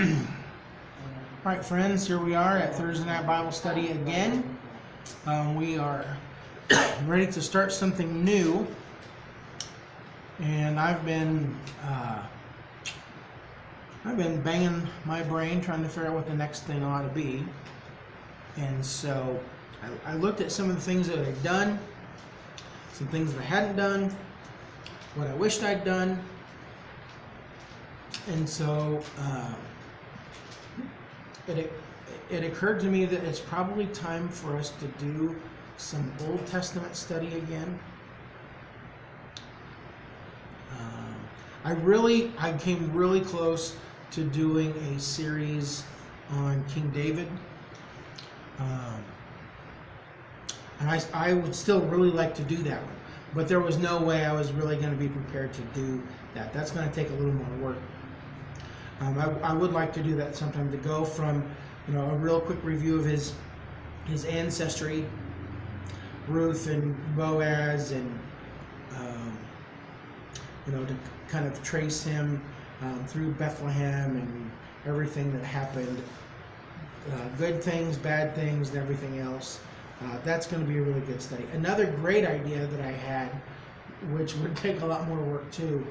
All right, friends, here we are at Thursday Night Bible Study again. We are ready to start something new, and I've been banging my brain trying to figure out what the next thing ought to be. And so I looked at some of the things that I'd done, some things that I hadn't done, what I wished I'd done, and so it occurred to me that it's probably time for us to do some Old Testament study again. I came really close to doing a series on King David, and I would still really like to do that one, but there was no way I was really going to be prepared to do that. That's going to take a little more work. I would like to do that sometime, to go from, a real quick review of his ancestry, Ruth and Boaz, and to kind of trace him through Bethlehem and everything that happened, good things, bad things, and everything else. That's going to be a really good study. Another great idea that I had, which would take a lot more work too,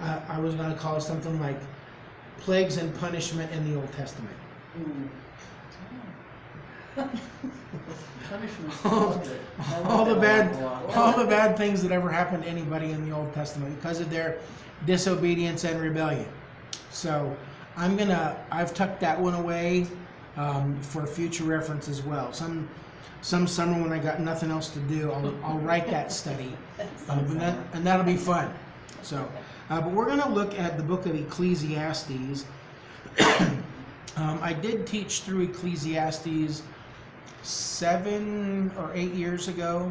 I was going to call it something like Plagues and Punishment in the Old Testament. all the bad things that ever happened to anybody in the Old Testament because of their disobedience and rebellion. So I've tucked that one away for future reference as well. Some summer when I got nothing else to do, I'll write that study, and that'll be fun. So, but we're going to look at the book of Ecclesiastes. I did teach through Ecclesiastes 7 or 8 years ago,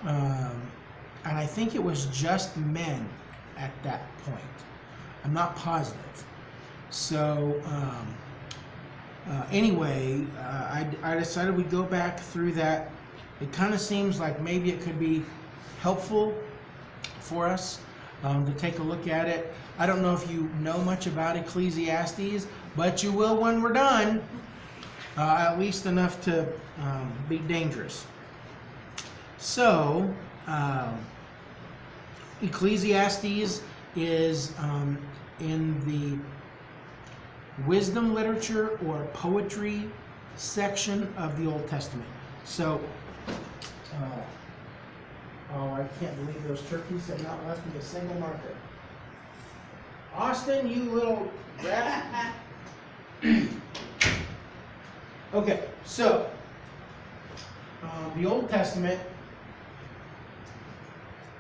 and I think it was just men at that point. I'm not positive. So anyway, I decided we'd go back through that. It kind of seems like maybe it could be helpful for us to take a look at it. I don't know if you know much about Ecclesiastes, but you will when we're done, at least enough to be dangerous. So, Ecclesiastes is in the wisdom literature or poetry section of the Old Testament. So, I can't believe those turkeys have not left me a single marker. Austin, you little rat. Okay, so the Old Testament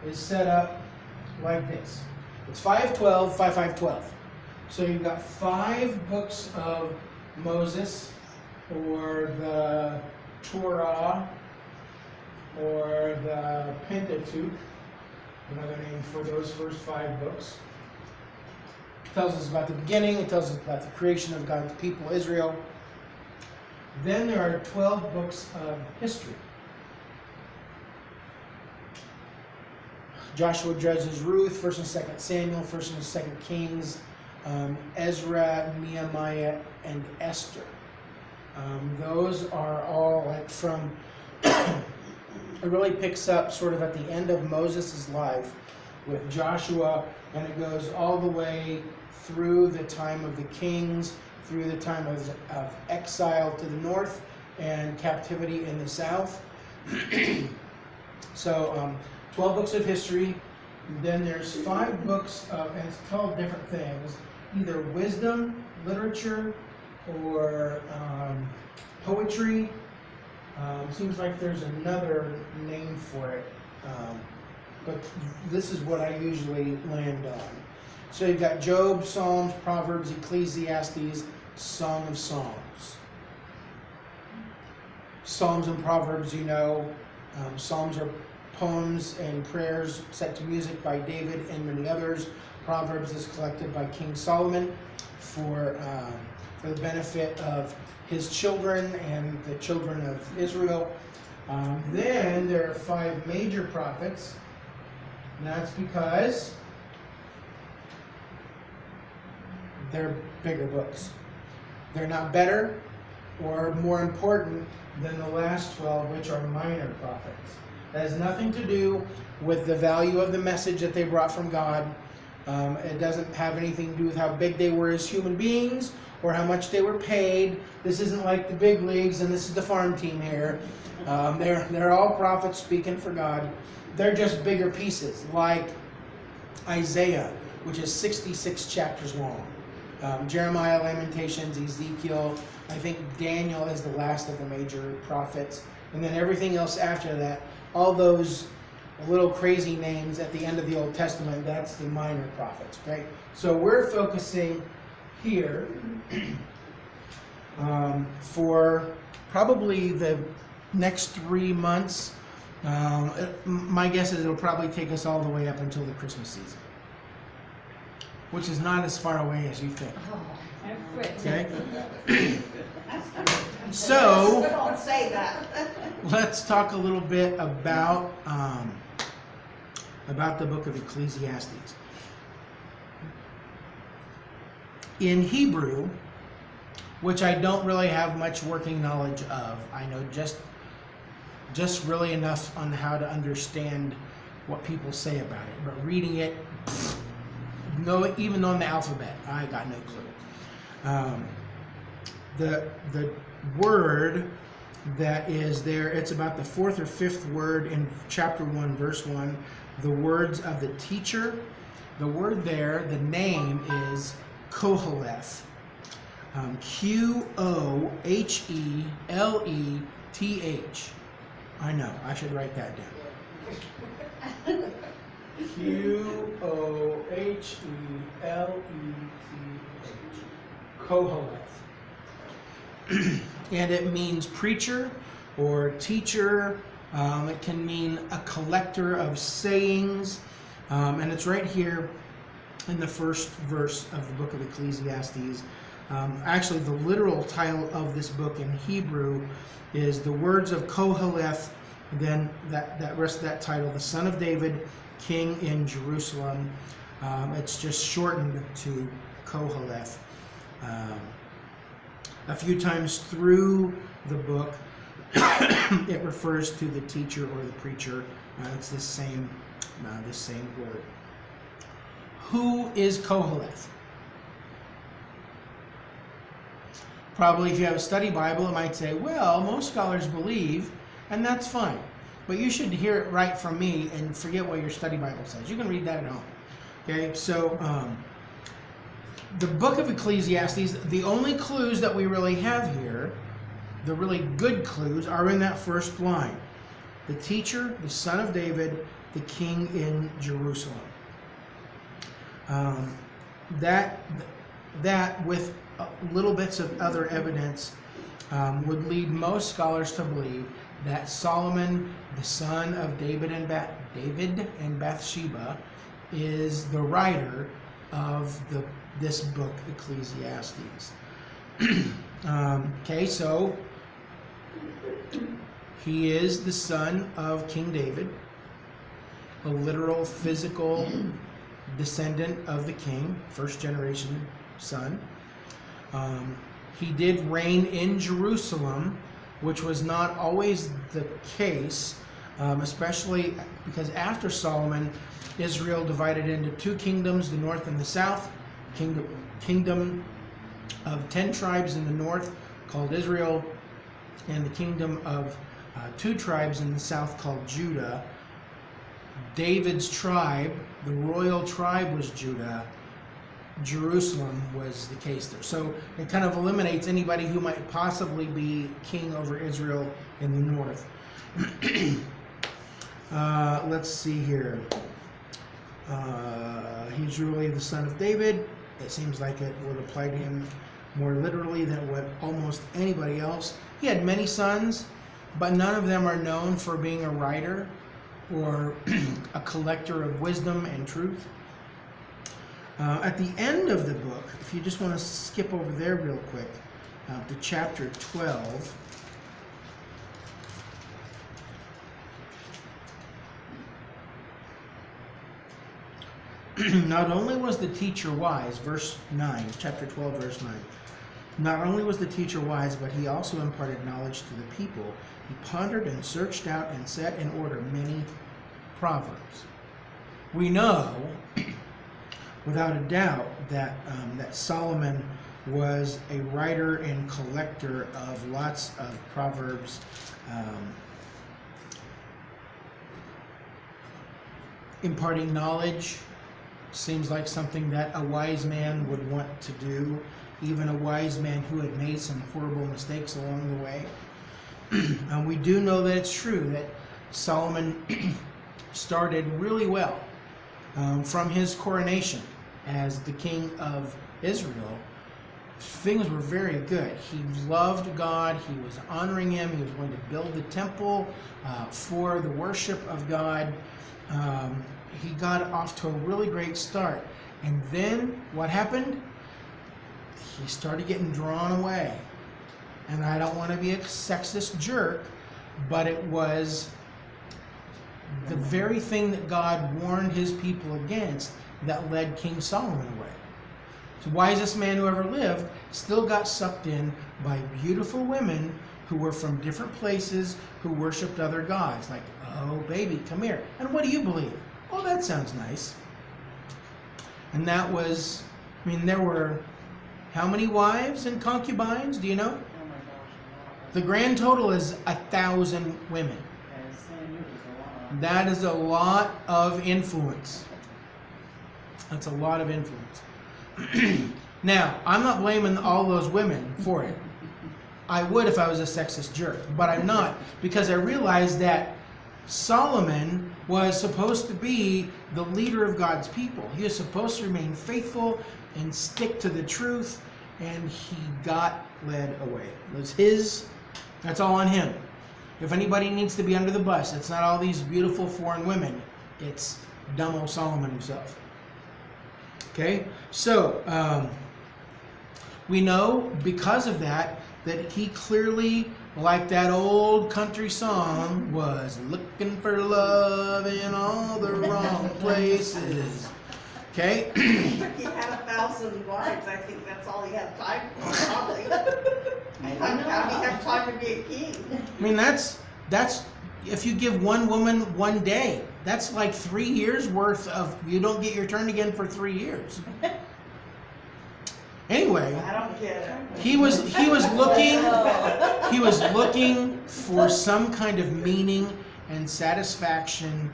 is set up like this. It's 512, 512. So you've got 5 books of Moses, or the Torah, or the Pentateuch, another name for those first 5 books. It tells us about the beginning, it tells us about the creation of God's people, Israel. Then there are 12 books of history. Joshua, Judges, Ruth, 1st and 2nd Samuel, 1st and 2nd Kings, Ezra, Nehemiah, and Esther. Those are all like from, it really picks up sort of at the end of Moses' life with Joshua, and it goes all the way through the time of the kings, through the time of exile to the north and captivity in the south. So 12 books of history. Then there's 5 books of, and it's called different things, either wisdom, literature, or poetry. Seems like there's another name for it, but this is what I usually land on. So you've got Job, Psalms, Proverbs, Ecclesiastes, Song of Songs. Psalms and Proverbs, Psalms are poems and prayers set to music by David and many others. Proverbs is collected by King Solomon for the benefit of his children and the children of Israel. Then there are 5 major prophets, and that's because they're bigger books. They're not better or more important than the last 12, which are minor prophets. That has nothing to do with the value of the message that they brought from God. It doesn't have anything to do with how big they were as human beings or how much they were paid. This isn't like the big leagues, and this is the farm team here. They're all prophets speaking for God. They're just bigger pieces, like Isaiah, which is 66 chapters long. Jeremiah, Lamentations, Ezekiel. I think Daniel is the last of the major prophets. And then everything else after that, all those little crazy names at the end of the Old Testament, that's the minor prophets, okay? So we're focusing here for probably the next 3 months. My guess is it'll probably take us all the way up until the Christmas season, which is not as far away as you think. Okay? So, don't say that. let's talk a little bit about the book of Ecclesiastes. In Hebrew, which I don't really have much working knowledge of, I know just really enough on how to understand what people say about it. But reading it, no, even on the alphabet, I got no clue. The word that is there, it's about the 4th or 5th word in chapter 1, verse 1. The words of the teacher. The word there, the name is Qoheleth. Qoheleth. I know, I should write that down. Qoheleth. Qoheleth. And it means preacher or teacher. It can mean a collector of sayings. And it's right here in the first verse of the book of Ecclesiastes. Actually, the literal title of this book in Hebrew is the words of Qoheleth. Then that rest of that title, the son of David, king in Jerusalem. It's just shortened to Qoheleth. A few times through the book, it refers to the teacher or the preacher. It's the same word. Who is Qoheleth? Probably if you have a study Bible, it might say, well, most scholars believe, and that's fine. But you should hear it right from me and forget what your study Bible says. You can read that at home. Okay, so the book of Ecclesiastes, the only clues that we really have here, the really good clues, are in that first line. The teacher, the son of David, the king in Jerusalem. That with little bits of other evidence would lead most scholars to believe that Solomon, the son of David and Bathsheba, is the writer of this book, Ecclesiastes. Okay, so he is the son of King David, a literal physical descendant of the king, first generation son. He did reign in Jerusalem, which was not always the case, especially because after Solomon, Israel divided into 2 kingdoms, the north and the south. Kingdom of 10 tribes in the north called Israel, and the kingdom of 2 tribes in the south called Judah. David's tribe, the royal tribe, was Judah. Jerusalem was the case there. So it kind of eliminates anybody who might possibly be king over Israel in the north. Let's see here. He's really the son of David. It seems like it would apply to him more literally than it would almost anybody else. He had many sons, but none of them are known for being a writer or a collector of wisdom and truth. At the end of the book, if you just want to skip over there real quick, to chapter 12, Not only was the teacher wise, verse 9, chapter 12, verse 9. Not only was the teacher wise, but he also imparted knowledge to the people. He pondered and searched out and set in order many proverbs. We know, without a doubt, that Solomon was a writer and collector of lots of proverbs. Imparting knowledge seems like something that a wise man would want to do, even a wise man who had made some horrible mistakes along the way. And we do know that it's true that Solomon started really well from his coronation as the king of Israel. Things were very good. He loved God. He was honoring him. He was going to build the temple for the worship of God. He got off to a really great start. And then what happened? He started getting drawn away. And I don't want to be a sexist jerk, but it was the very thing that God warned his people against that led King Solomon away. The wisest man who ever lived still got sucked in by beautiful women who were from different places who worshipped other gods. Like, oh baby, come here. And what do you believe? Oh, that sounds nice. And that was, I mean, there were how many wives and concubines? Do you know? Oh my gosh. The grand total is 1,000 women. That is a lot of influence. That's a lot of influence. Now, I'm not blaming all those women for it. I would if I was a sexist jerk, but I'm not, because I realized that Solomon was supposed to be the leader of God's people. He was supposed to remain faithful and stick to the truth, and he got led away. It was his, that's all on him. If anybody needs to be under the bus, it's not all these beautiful foreign women. It's dumb old Solomon himself. Okay, so we know because of that he clearly, like that old country song, was looking for love in all the wrong places. Okay? He had 1,000 wives. I think that's all he had time for, probably. How did he have time to be a king? I mean, that's if you give one woman one day, that's like 3 years worth of, you don't get your turn again for 3 years. Anyway, I don't get it. he was looking for some kind of meaning and satisfaction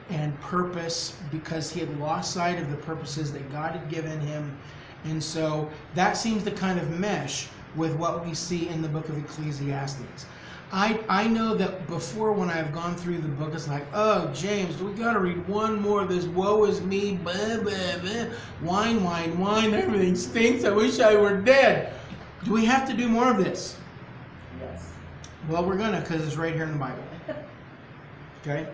and purpose, because he had lost sight of the purposes that God had given him. And so that seems to kind of mesh with what we see in the book of Ecclesiastes. I know that before, when I've gone through the book, it's like, oh, James, we got to read one more of this woe is me, blah, blah, blah, whine, whine, whine, everything stinks, I wish I were dead. Do we have to do more of this? Yes. Well, we're going to, because it's right here in the Bible. Okay?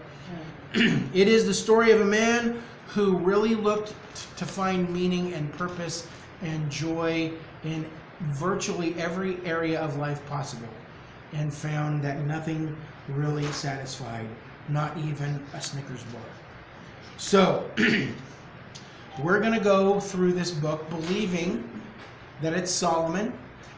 It is the story of a man who really looked to find meaning and purpose and joy in virtually every area of life possible, and found that nothing really satisfied, not even a Snickers bar. So, we're going to go through this book believing that it's Solomon,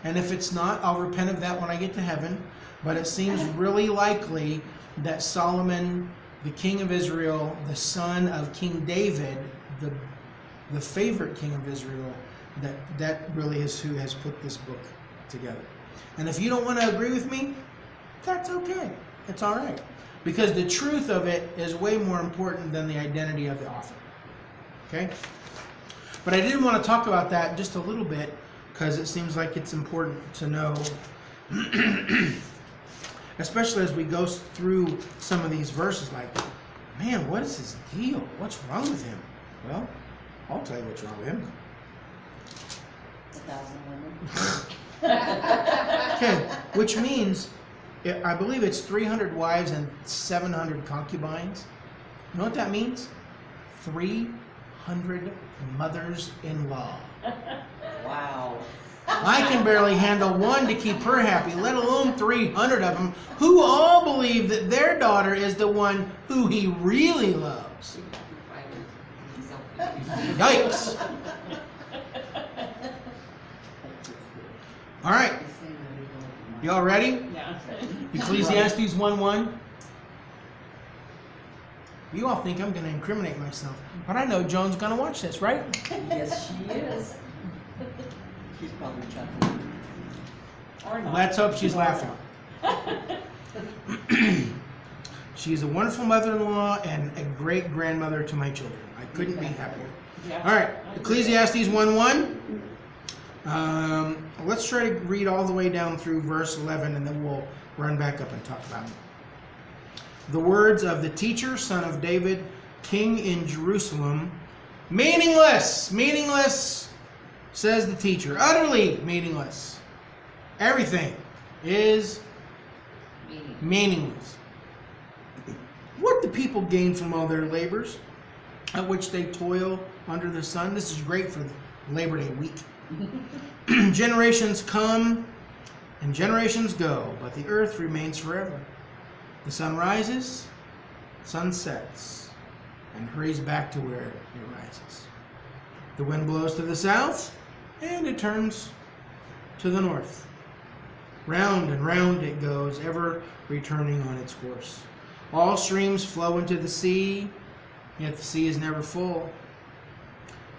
and if it's not, I'll repent of that when I get to heaven, but it seems really likely that Solomon, the king of Israel, the son of King David, the favorite king of Israel, that really is who has put this book together. And if you don't want to agree with me, that's okay. It's all right. Because the truth of it is way more important than the identity of the author. Okay? But I did want to talk about that just a little bit, because it seems like it's important to know, especially as we go through some of these verses, like, man, what is his deal? What's wrong with him? Well, I'll tell you what's wrong with him. 1,000 women. Okay, which means, I believe it's 300 wives and 700 concubines. You know what that means? 300 mothers-in-law. Wow. I can barely handle one to keep her happy, let alone 300 of them, who all believe that their daughter is the one who he really loves. Yikes. All right. Y'all ready? Yeah. Ecclesiastes 1:1. You all think I'm going to incriminate myself, but I know Joan's going to watch this, right? Yes, she is. She's probably chuckling. Or not. Let's hope she's laughing. She is a wonderful mother-in-law and a great grandmother to my children. I couldn't be happier. Yeah. All right, Ecclesiastes 1:1. Let's try to read all the way down through verse 11, and then we'll run back up and talk about it. The words of the teacher, son of David, king in Jerusalem. Meaningless, meaningless, says the teacher. Utterly meaningless. Everything is meaningless. What do people gain from all their labors, at which they toil under the sun? This is great for Labor Day week. Generations come and generations go, but the earth remains forever. The sun rises, sun sets, and hurries back to where it rises. The wind blows to the south, and it turns to the north. Round and round it goes, ever returning on its course. All streams flow into the sea, yet the sea is never full.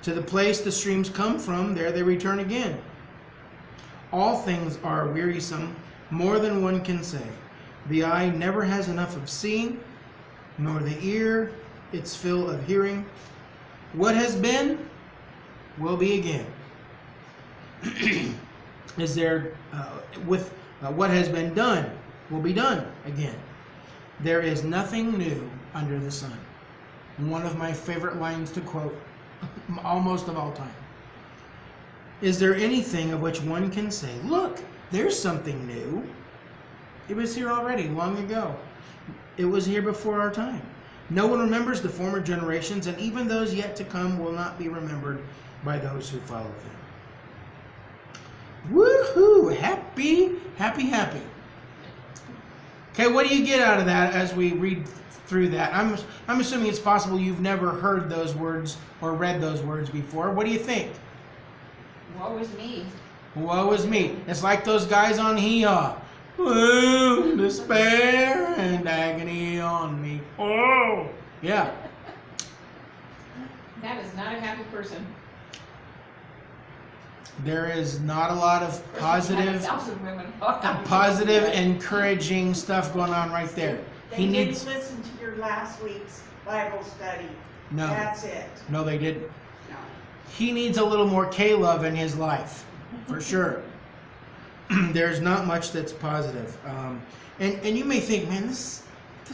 To the place the streams come from, there they return again. All things are wearisome, more than one can say. The eye never has enough of seeing, nor the ear its fill of hearing. What has been, will be again. Is there, what has been done, will be done again. There is nothing new under the sun. One of my favorite lines to quote, almost of all time. Is there anything of which one can say, look, there's something new? It was here already, long ago. It was here before our time. No one remembers the former generations, and even those yet to come will not be remembered by those who follow them. Woohoo! Happy, happy, happy. Okay, what do you get out of that as we read through that? I'm assuming it's possible you've never heard those words or read those words before. What do you think? Woe is me. Woe is me. It's like those guys on Hee-Haw. Woe, despair and agony on me. Oh, yeah. That is not a happy person. There is not a lot of positive, 1,000 women. positive, encouraging stuff going on right there. They didn't listen to your last week's Bible study. No. That's it. No, they didn't. No. He needs a little more K-love in his life, for sure. There's not much that's positive. And you may think, man, this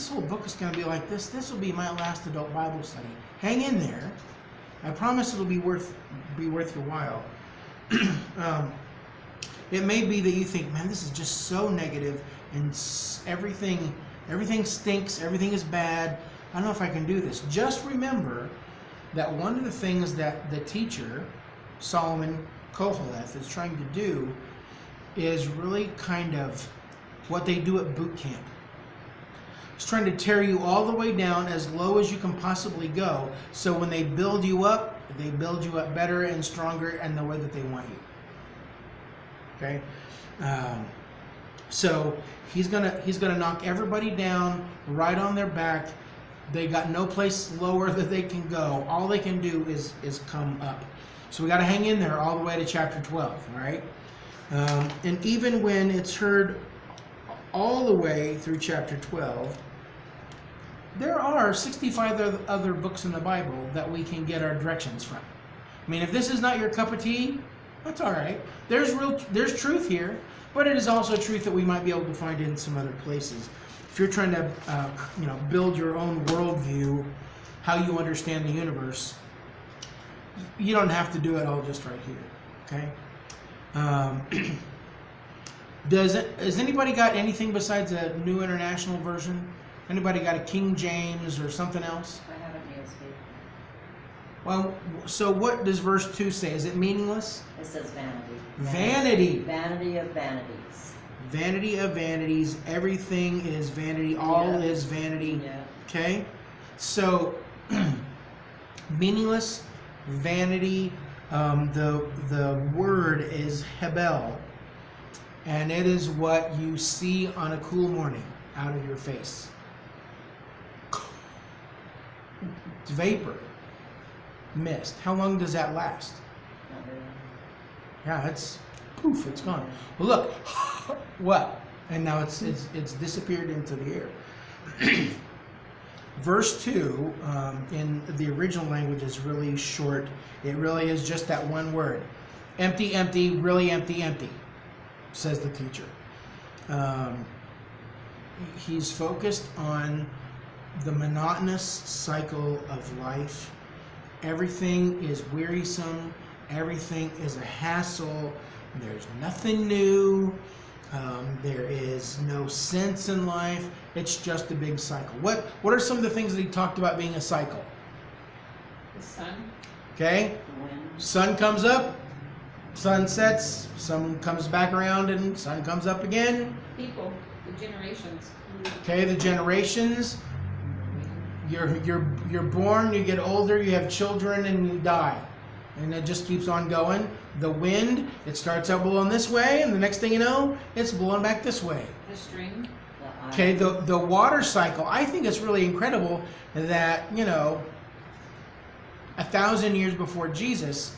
whole book is going to be like this. This will be my last adult Bible study. Hang in there. I promise it'll be worth your while. It may be that you think, man, this is just so negative and everything stinks, everything is bad. I don't know if I can do this. Just remember that one of the things that the teacher, Solomon Qoheleth, is trying to do is really kind of what they do at boot camp. He's trying to tear you all the way down as low as you can possibly go, so when they build you up better and stronger and the way that they want you. Okay? So he's gonna knock everybody down right on their back. They got no place lower that they can go. All they can do is come up. So we got to hang in there all the way to chapter 12, all right? And even when it's heard all the way through chapter 12, there are 65 other books in the Bible that we can get our directions from. I mean, if this is not your cup of tea, that's all right. There's truth here, but it is also truth that we might be able to find in some other places. If you're trying to, build your own worldview, how you understand the universe, you don't have to do it all just right here. Okay. Has anybody got anything besides a New International Version? Anybody got a King James or something else? I have an ESV. Well, so what does verse 2 say? Is it meaningless? It says vanity. Vanity. Vanity of vanities. Vanity of vanities. Everything is vanity. All Yeah. is vanity. Yeah. Okay? So, meaningless vanity. The word is hebel, and it is what you see on a cool morning out of your face. It's vapor, mist. How long does that last? Not very long. Yeah, it's poof, it's gone. Well, look, what? And now it's disappeared into the air. Verse 2 in the original language is really short. It really is just that one word. Empty, empty, really empty, empty, says the teacher. He's focused on the monotonous cycle of life. Everything is wearisome. Everything is a hassle. There's nothing new. There is no sense in life. It's just a big cycle. What are some of the things that he talked about being a cycle? The sun. Okay? The wind. Sun comes up, sun sets, sun comes back around, and sun comes up again. People. The generations. Okay, the generations. You're born, you get older, you have children, and you die. And it just keeps on going. The wind, it starts out blowing this way, and the next thing you know, it's blowing back this way. The string. Okay, the water cycle. I think it's really incredible that, 1,000 years before Jesus,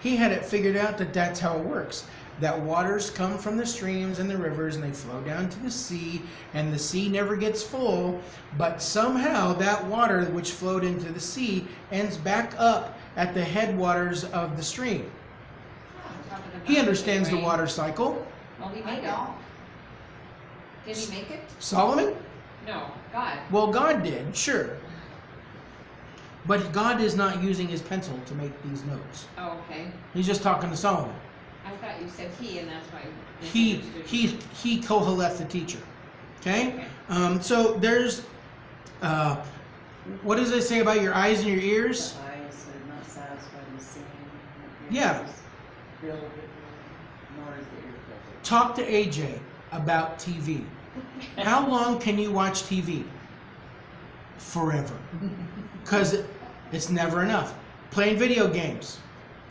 he had it figured out that that's how it works. That waters come from the streams and the rivers, and they flow down to the sea, and the sea never gets full, but somehow that water which flowed into the sea ends back up at the headwaters of the stream. He understands the water cycle. Well, he I made it. don't. Did he make it? Solomon? No, God. Well, God did, sure. But God is not using his pencil to make these notes. Oh, okay. He's just talking to Solomon. I thought you said he, and that's why. I He misunderstood. Qoheleth, the teacher. Okay? Okay. So there's, what does it say about your eyes and your ears? The eyes are not satisfied with seeing. Yeah. Filled with, nor is the ear filled with. Talk to AJ about TV. How long can you watch TV? Forever. Because it's never enough. Playing video games.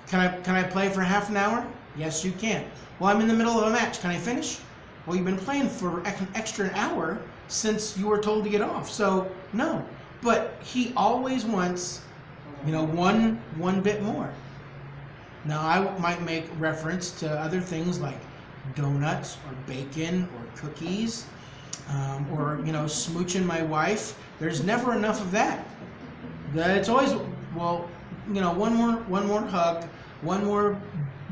Can I play for half an hour? Yes, you can. Well, I'm in the middle of a match. Can I finish? Well, you've been playing for an extra hour since you were told to get off. So, no. But he always wants, one bit more. Now, I might make reference to other things like donuts or bacon or cookies or, smooching my wife. There's never enough of that. It's always, one more hug, one more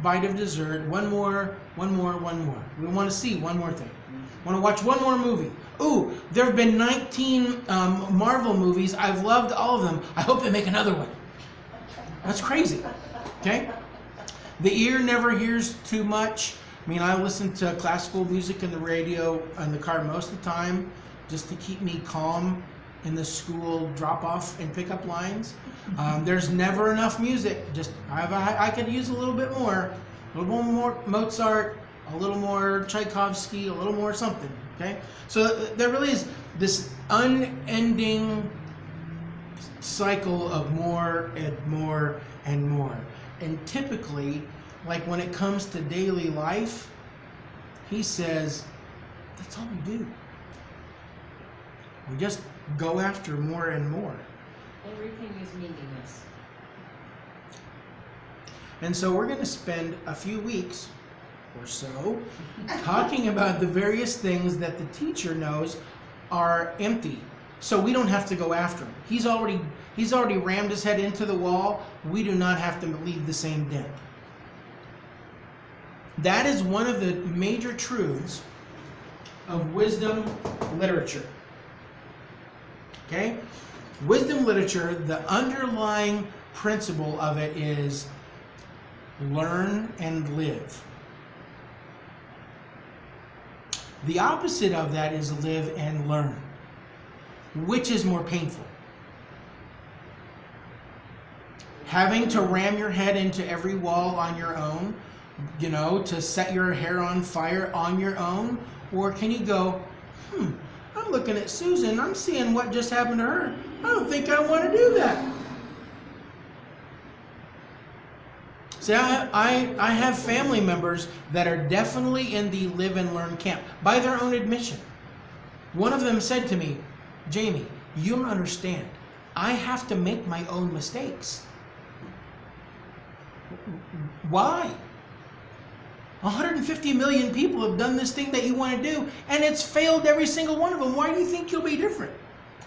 bite of dessert, one more. We want to see one more thing. Want to watch one more movie. Ooh, there have been 19 Marvel movies. I've loved all of them. I hope they make another one. That's crazy. Okay? The ear never hears too much. I mean, I listen to classical music in the radio in the car most of the time just to keep me calm in the school drop-off and pick-up lines. There's never enough music. Just I could use a little bit more Mozart, a little more Tchaikovsky, a little more something. Okay, so there really is this unending cycle of more and more and more. And typically, like when it comes to daily life, he says, that's all we do. We just go after more and more. Everything is meaningless. And so we're going to spend a few weeks or so talking about the various things that the teacher knows are empty. So we don't have to go after him. He's already rammed his head into the wall. We do not have to leave the same dent. That is one of the major truths of wisdom literature. Okay? Wisdom literature, the underlying principle of it is learn and live. The opposite of that is live and learn. Which is more painful? Having to ram your head into every wall on your own, to set your hair on fire on your own? Or can you go, I'm looking at Susan, I'm seeing what just happened to her. I don't think I want to do that. See, I have family members that are definitely in the live and learn camp by their own admission. One of them said to me, Jamie, you don't understand. I have to make my own mistakes. Why? 150 million people have done this thing that you want to do, and it's failed every single one of them. Why do you think you'll be different?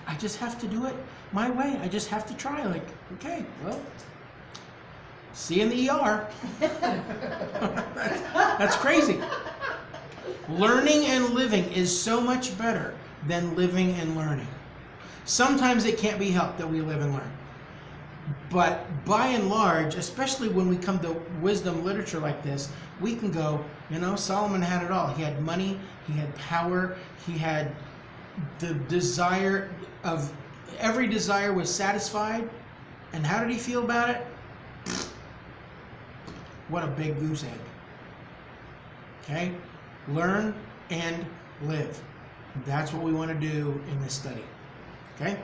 I just have to do it my way. I just have to try. Like, okay, well, see you in the ER. That's crazy. Learning and living is so much better than living and learning. Sometimes it can't be helped that we live and learn. But by and large, especially when we come to wisdom literature like this, we can go, you know, Solomon had it all. He had money, he had power, he had the desire of, every desire was satisfied. And how did he feel about it? What a big goose egg. Okay? Learn and live. That's what we want to do in this study. Okay?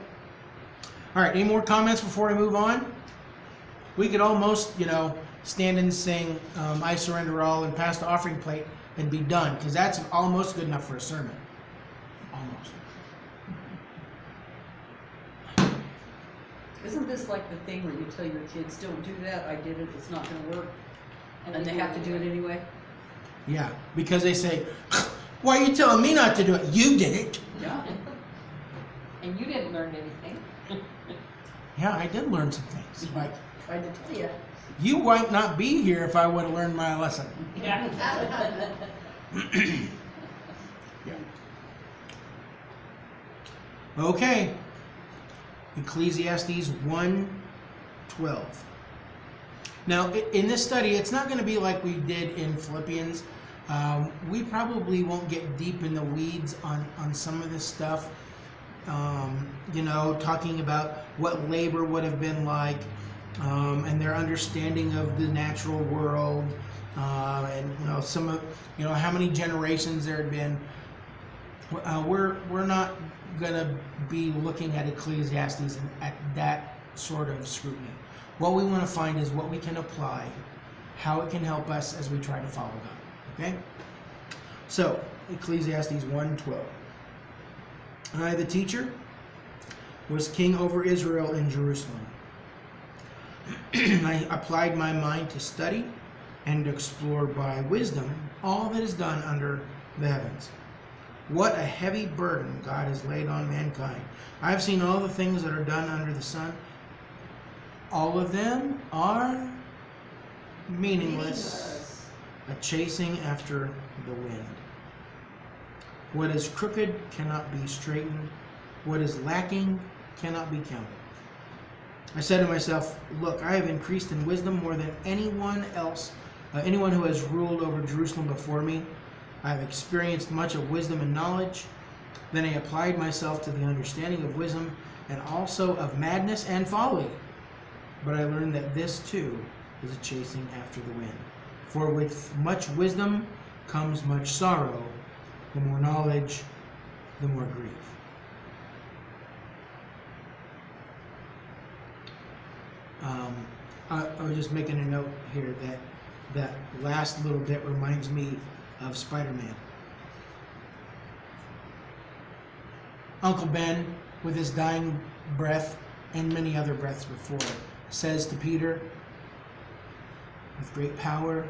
All right, any more comments before I move on? We could almost, you know, stand and sing I Surrender All and pass the offering plate and be done, because that's almost good enough for a sermon. Almost. Isn't this like the thing where you tell your kids, don't do that, I did it, it's not going to work, and they have to do it anyway? Yeah, because they say, why are you telling me not to do it? You did it. Yeah. And you didn't learn anything. Yeah, I did learn some things. Like, Tried to tell you. you might not be here if I would have learned my lesson. Yeah. Yeah. Okay. Ecclesiastes 1:12. Now, in this study, it's not going to be like we did in Philippians. We probably won't get deep in the weeds on some of this stuff. You know, talking about what labor would have been like, and their understanding of the natural world, and you know, some of, you know, how many generations there had been. We're not gonna be looking at Ecclesiastes at that sort of scrutiny. What we want to find is what we can apply, how it can help us as we try to follow God. Okay? So, Ecclesiastes 1:12. I, the teacher, was king over Israel in Jerusalem. I applied my mind to study and explore by wisdom all that is done under the heavens. What a heavy burden God has laid on mankind. I have seen all the things that are done under the sun. All of them are meaningless, a chasing after the wind. What is crooked cannot be straightened. What is lacking cannot be counted. I said to myself, look, I have increased in wisdom more than anyone else, anyone who has ruled over Jerusalem before me. I have experienced much of wisdom and knowledge. Then I applied myself to the understanding of wisdom and also of madness and folly. But I learned that this too is a chasing after the wind. For with much wisdom comes much sorrow. The more knowledge, the more grief. I was just making a note here that that last little bit reminds me of Spider-Man. Uncle Ben, with his dying breath and many other breaths before, says to Peter, with great power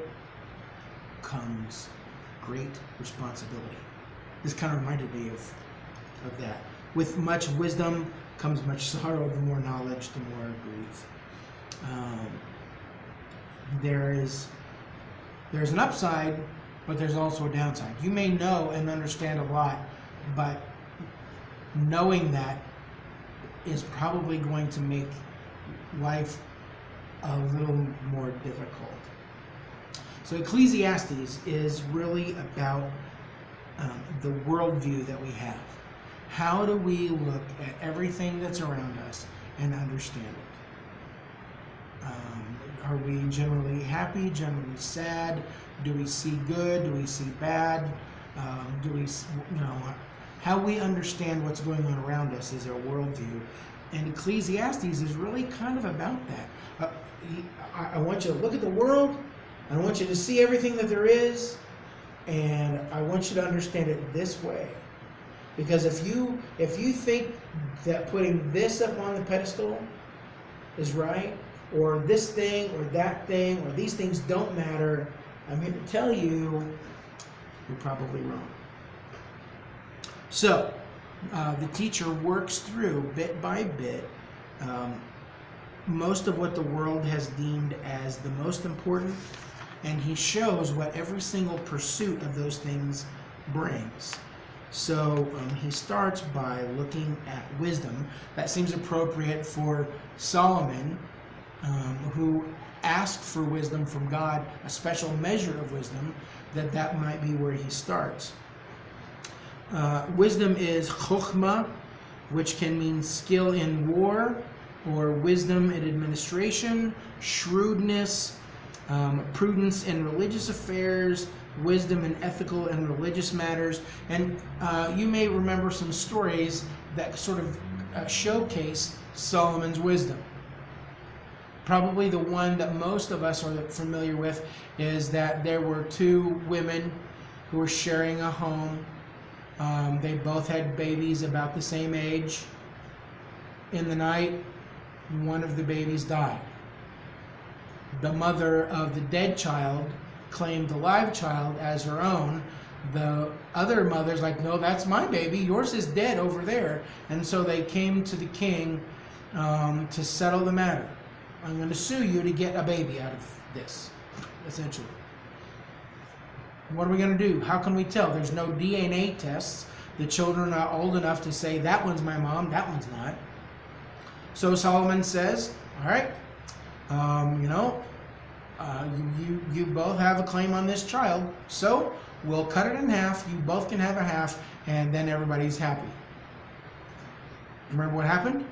comes great responsibility. This kind of reminded me of that. With much wisdom comes much sorrow. The more knowledge, the more grief. There's an upside, but there's also a downside. You may know and understand a lot, but knowing that is probably going to make life a little more difficult. So Ecclesiastes is really about the worldview that we have. How do we look at everything that's around us and understand it? Are we generally happy, generally sad? Do we see good? Do we see bad? Do we, how we understand what's going on around us is our worldview. And Ecclesiastes is really kind of about that. I want you to look at the world. I want you to see everything that there is. And I want you to understand it this way. Because if you think that putting this up on the pedestal is right, or this thing or that thing, or these things don't matter, I'm here to tell you, you're probably wrong. So, the teacher works through, bit by bit, most of what the world has deemed as the most important, and he shows what every single pursuit of those things brings. So he starts by looking at wisdom. That seems appropriate for Solomon, who asked for wisdom from God, a special measure of wisdom, that might be where he starts. Wisdom is chokhmah, which can mean skill in war, or wisdom in administration, shrewdness, prudence in religious affairs, wisdom in ethical and religious matters. And you may remember some stories that sort of showcase Solomon's wisdom. Probably the one that most of us are familiar with is that there were two women who were sharing a home. They both had babies about the same age. In the night, one of the babies died. The mother of the dead child claimed the live child as her own. The other mother's like, no, that's my baby. Yours is dead over there. And so they came to the king to settle the matter. I'm going to sue you to get a baby out of this, essentially. What are we going to do? How can we tell? There's no DNA tests. The children are old enough to say, that one's my mom, that one's not. So Solomon says, all right, you both have a claim on this child, so we'll cut it in half. You both can have a half, and then everybody's happy. Remember what happened?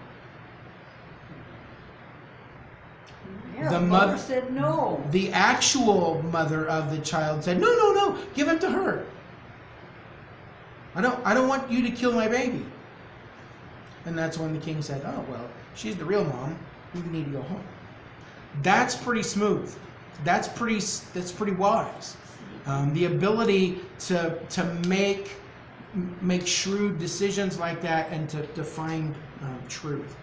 Yeah, The the mother mother said no. The actual mother of the child said, no, give him to her. I don't want you to kill my baby. And that's when the king said, oh, well, she's the real mom. You need to go home. That's pretty smooth. That's pretty wise. The ability to make shrewd decisions like that and to find truth.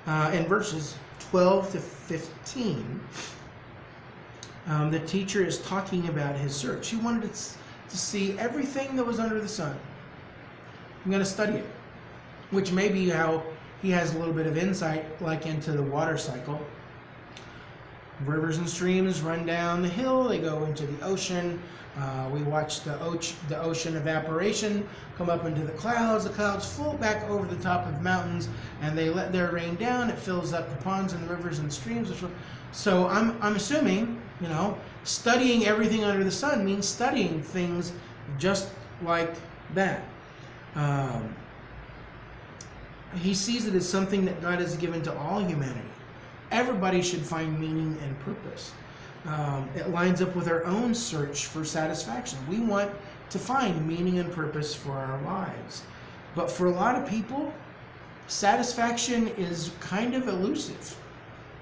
In verses 12 to 15, the teacher is talking about his search. He wanted to see everything that was under the sun. I'm going to study it, which may be how he has a little bit of insight, like into the water cycle. Rivers and streams run down the hill, they go into the ocean. We watch the ocean evaporation come up into the clouds float back over the top of the mountains, and they let their rain down. It fills up the ponds and the rivers and streams. So I'm assuming, studying everything under the sun means studying things just like that. He sees it as something that God has given to all humanity. Everybody should find meaning and purpose. It lines up with our own search for satisfaction. We want to find meaning and purpose for our lives. But for a lot of people, satisfaction is kind of elusive.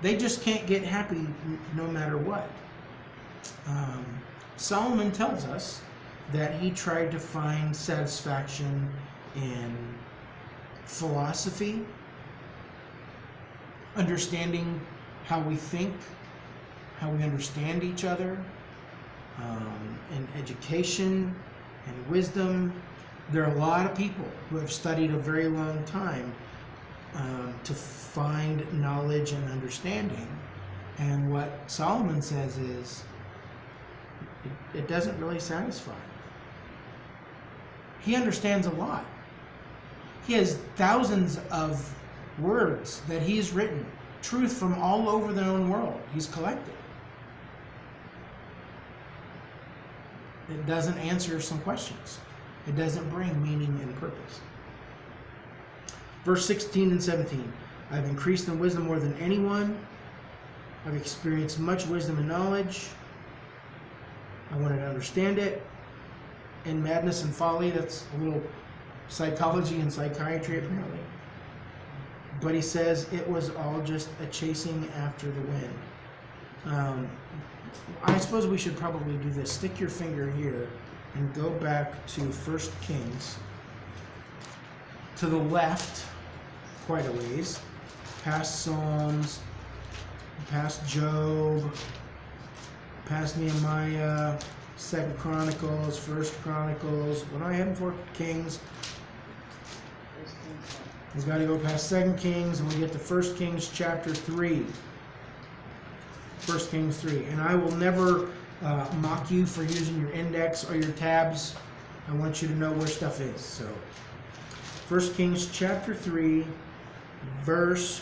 They just can't get happy no matter what. Solomon tells us that he tried to find satisfaction in philosophy, understanding how we think, how we understand each other, in education and wisdom. There are a lot of people who have studied a very long time to find knowledge and understanding. And what Solomon says is, it doesn't really satisfy. He understands a lot. He has thousands of words that he's written, truth from all over the known world. He's collected. It doesn't answer some questions. It doesn't bring meaning and purpose. Verse 16 and 17. I've increased in wisdom more than anyone. I've experienced much wisdom and knowledge. I wanted to understand it. In madness and folly, that's a little psychology and psychiatry apparently. But he says it was all just a chasing after the wind. I suppose we should probably do this. Stick your finger here and go back to 1 Kings. To the left, quite a ways. Past Psalms, past Job, past Nehemiah, 2 Chronicles, 1 Chronicles. What am I heading for? Kings. We've got to go past 2 Kings and we get to 1 Kings chapter 3. 1 Kings 3. And I will never mock you for using your index or your tabs. I want you to know where stuff is. So, 1 Kings chapter 3, verse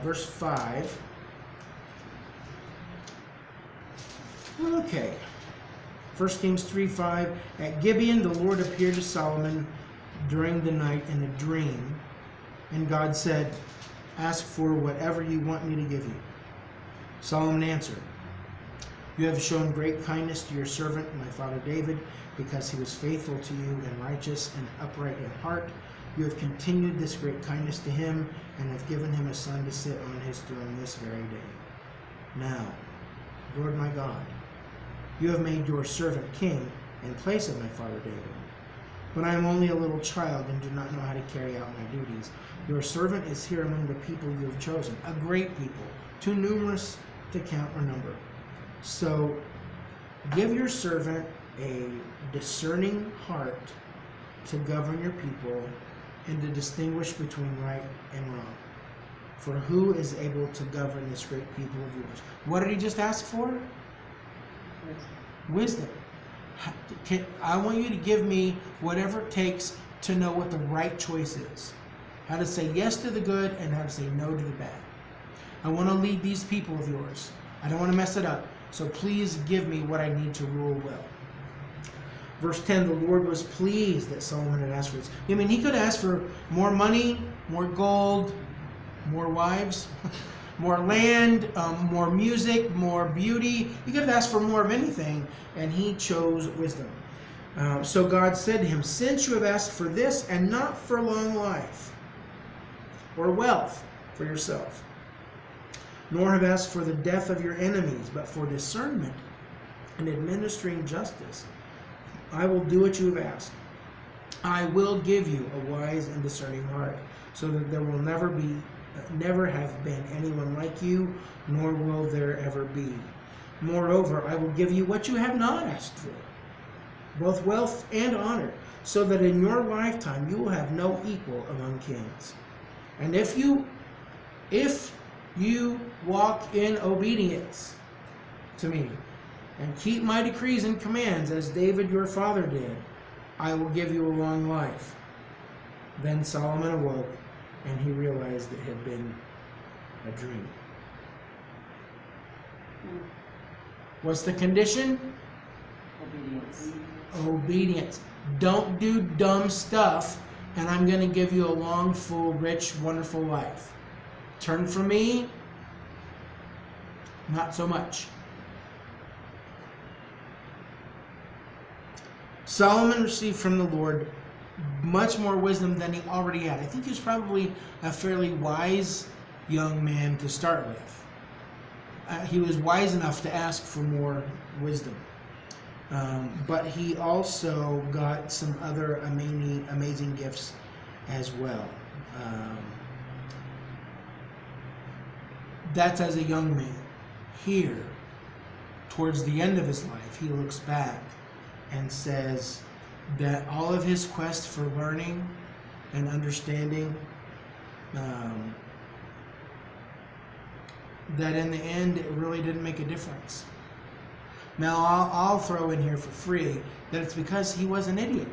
5. Okay. 1 Kings 3:5. At Gibeon the Lord appeared to Solomon during the night in a dream, and God said, ask for whatever you want me to give you. Solomon answered, you have shown great kindness to your servant, my father David, because he was faithful to you and righteous and upright in heart. You have continued this great kindness to him and have given him a son to sit on his throne this very day. Now, Lord my God, you have made your servant king in place of my father David. But I am only a little child and do not know how to carry out my duties. Your servant is here among the people you have chosen, a great people, too numerous to count or number. So give your servant a discerning heart to govern your people and to distinguish between right and wrong. For who is able to govern this great people of yours? What did he just ask for? Wisdom. I want you to give me whatever it takes to know what the right choice is. How to say yes to the good and how to say no to the bad. I want to lead these people of yours. I don't want to mess it up. So please give me what I need to rule well. Verse 10, the Lord was pleased that Solomon had asked for this. I mean, he could ask for more money, more gold, more wives, more land, more music, more beauty. He could have asked for more of anything, and he chose wisdom. So God said to him, since you have asked for this and not for long life or wealth for yourself, nor have asked for the death of your enemies, but for discernment and administering justice, I will do what you have asked. I will give you a wise and discerning heart, so that there will never have been anyone like you, nor will there ever be. Moreover, I will give you what you have not asked for, both wealth and honor, so that in your lifetime you will have no equal among kings. And if you walk in obedience to me, and keep my decrees and commands as David your father did, I will give you a long life. Then Solomon awoke, and he realized it had been a dream. What's the condition? Obedience. Obedience. Don't do dumb stuff, and I'm going to give you a long, full, rich, wonderful life. Turn from me, not so much. Solomon received from the Lord much more wisdom than he already had. I think he was probably a fairly wise young man to start with. He was wise enough to ask for more wisdom. But he also got some other amazing gifts as well. That's as a young man. Here, towards the end of his life, he looks back and says that all of his quest for learning and understanding, that in the end it really didn't make a difference. Now I'll throw in here for free that it's because he was an idiot.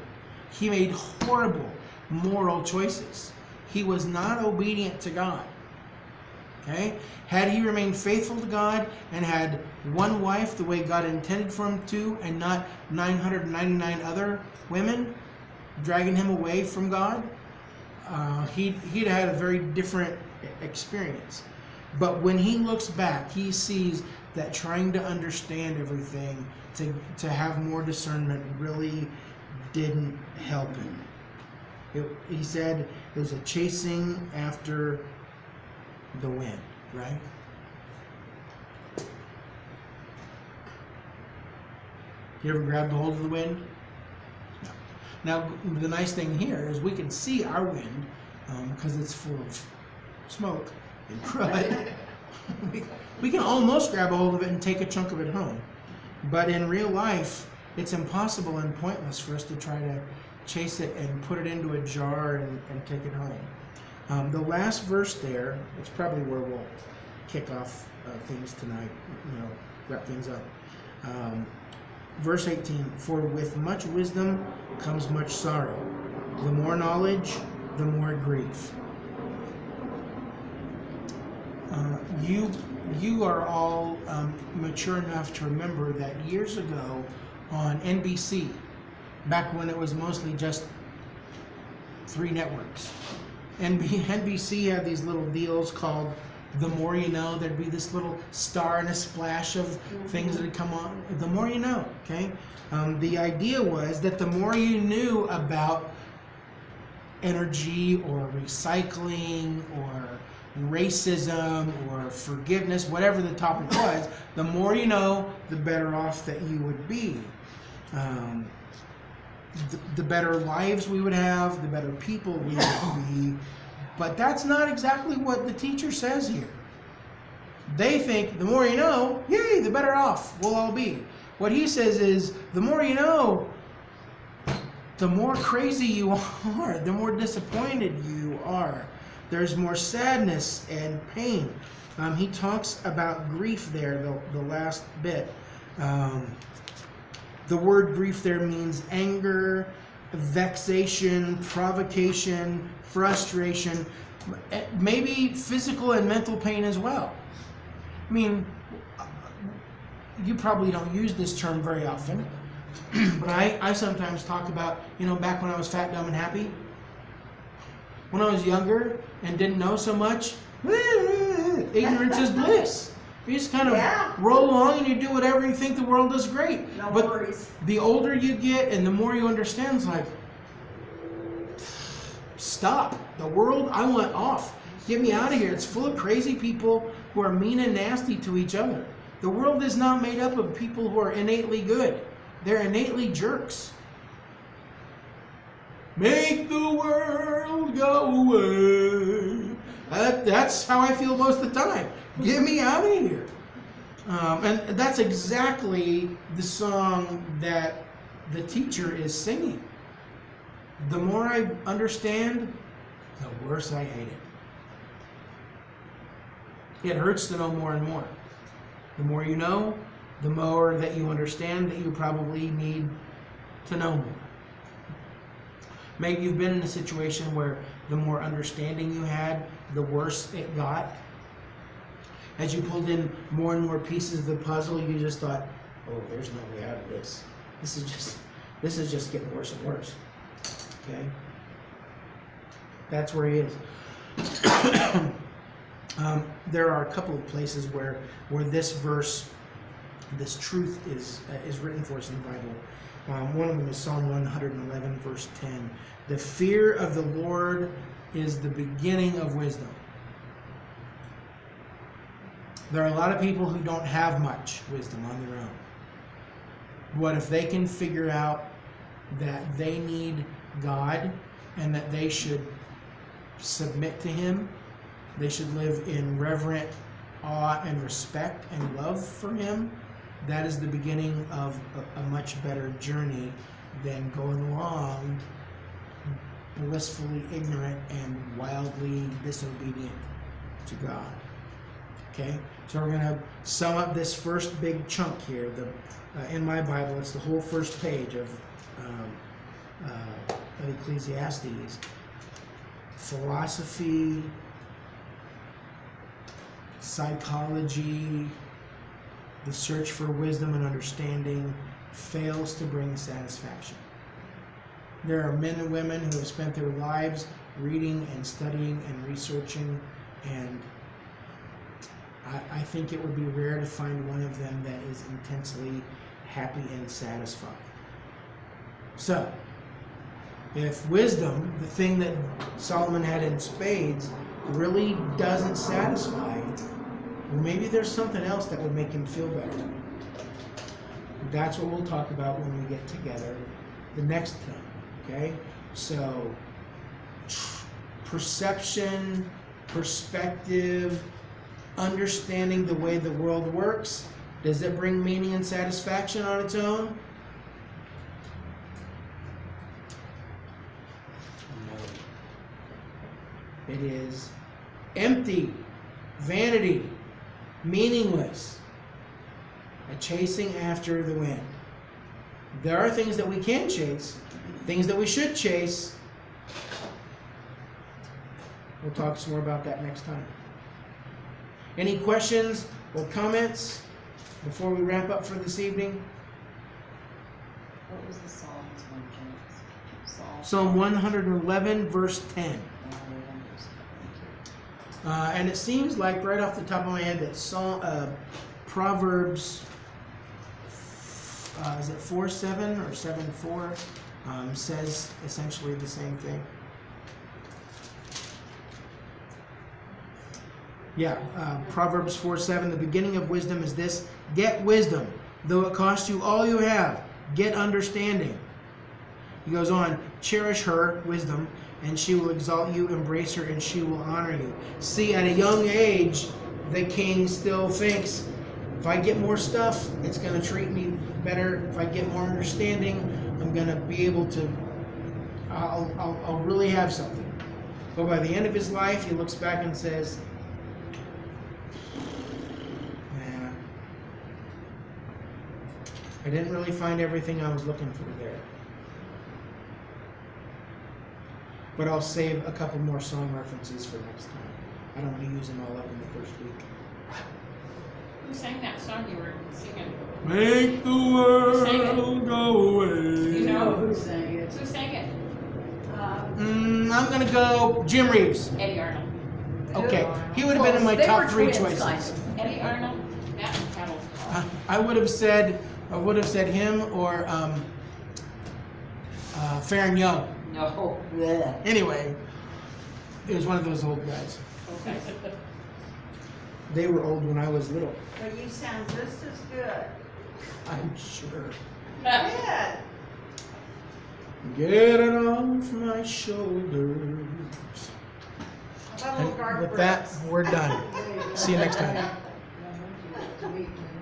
He made horrible moral choices. He was not obedient to God. Okay? Had he remained faithful to God and had one wife the way God intended for him to, and not 999 other women dragging him away from God, he'd had a very different experience. But when he looks back, he sees that trying to understand everything, to have more discernment, really didn't help him. He said it was a chasing after the wind, right? You ever grabbed a hold of the wind? No. Now, the nice thing here is we can see our wind because it's full of smoke and crud. we can almost grab a hold of it and take a chunk of it home. But in real life, it's impossible and pointless for us to try to chase it and put it into a jar and take it home. The last verse there, it's probably where we'll kick off things tonight, wrap things up. Verse 18, for with much wisdom comes much sorrow. The more knowledge, the more grief. You are all mature enough to remember that years ago on NBC, back when it was mostly just 3 networks, NBC had these little deals called The More You Know. There'd be this little star and a splash of things that would come on. The more you know, okay? The idea was that the more you knew about energy or recycling or racism or forgiveness, whatever the topic was, the more you know, the better off that you would be. The better lives we would have, the better people we would be. But that's not exactly what the teacher says here. They think the more you know, yay, the better off we'll all be. What he says is the more you know, the more crazy you are, the more disappointed you are. There's more sadness and pain. He talks about grief there, the last bit. The word grief there means anger, vexation, provocation, frustration, maybe physical and mental pain as well. I mean, you probably don't use this term very often, but I sometimes talk about, back when I was fat, dumb, and happy. When I was younger and didn't know so much, ignorance is bliss. You just kind of roll along and you do whatever you think the world does great. No but worries. The older you get and the more you understand, it's like, stop. The world, I want off. Get me out of here. It's full of crazy people who are mean and nasty to each other. The world is not made up of people who are innately good. They're innately jerks. Make the world go away. That's how I feel most of the time. Get me out of here. And that's exactly the song that the teacher is singing. The more I understand, the worse I hate it. It hurts to know more and more. The more you know, the more that you understand that you probably need to know more. Maybe you've been in a situation where the more understanding you had, the worse it got. As you pulled in more and more pieces of the puzzle, you just thought, oh, there's no way out of this. This is just getting worse and worse. Okay? That's where he is. There are a couple of places where this verse, this truth is written for us in the Bible. One of them is Psalm 111, verse 10. The fear of the Lord is the beginning of wisdom. There are a lot of people who don't have much wisdom on their own. What if they can figure out that they need God and that they should submit to Him? They should live in reverent awe and respect and love for Him. That is the beginning of a much better journey than going along blissfully ignorant and wildly disobedient to God. Okay? So we're going to sum up this first big chunk here. In my Bible, it's the whole first page of Ecclesiastes. Philosophy, psychology, the search for wisdom and understanding fails to bring satisfaction. There are men and women who have spent their lives reading and studying and researching, and I think it would be rare to find one of them that is intensely happy and satisfied. So, If wisdom, the thing that Solomon had in spades, really doesn't satisfy, well, maybe there's something else that would make him feel better. That's what we'll talk about when we get together the next time. Okay? So, perception, perspective, understanding the way the world works. Does it bring meaning and satisfaction on its own? No. It is empty, vanity, meaningless, a chasing after the wind. There are things that we can chase, things that we should chase. We'll talk some more about that next time. Any questions or comments before we wrap up for this evening? What was the Psalms one, James? Psalm 111, verse 10. And it seems like right off the top of my head that Proverbs, is it 4:7 or 7:4, says essentially the same thing. Yeah, Proverbs 4:7, the beginning of wisdom is this: get wisdom, though it cost you all you have. Get understanding. He goes on, cherish her, wisdom, and she will exalt you, embrace her, and she will honor you. See, at a young age, the king still thinks, if I get more stuff, it's going to treat me better. If I get more understanding, I'm going to be able to, I'll really have something. But by the end of his life, he looks back and says, I didn't really find everything I was looking for there. But I'll save a couple more song references for next time. I don't want to use them all up in the first week. Who sang that song you were singing? Make the world go away. You know who sang it? Who sang it? I'm going to go Jim Reeves. Eddie Arnold. Okay, he would have been in my They top were 3 twins, choices. kind of. Eddie Arnold, Matt and Kettle. I would have said him or Farron Young. No. Anyway, it was one of those old guys. Okay. They were old when I was little. But you sound just as good. I'm sure. Good. Get it off my shoulders. How about a little And garlic with that, breads? we're done. See you next time.